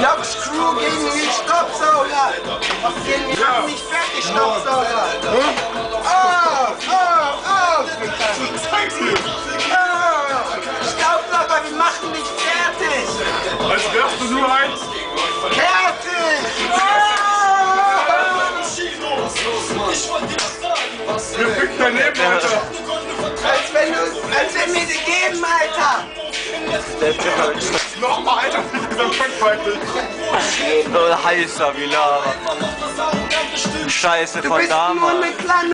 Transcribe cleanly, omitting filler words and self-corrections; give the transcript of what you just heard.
Lockscrew gegen den Staubsauger. Den machen mich fertig, Staubsauger. Staubsauger, wir machen dich fertig. Als wärst du nur eins. Fertig. Wir ficken dein Leben, Alter. Als wenn wir sie geben, Alter. Nochmal, Alter, dieser Kackfeindlich. So heißer wie Lava. Scheiße von damals.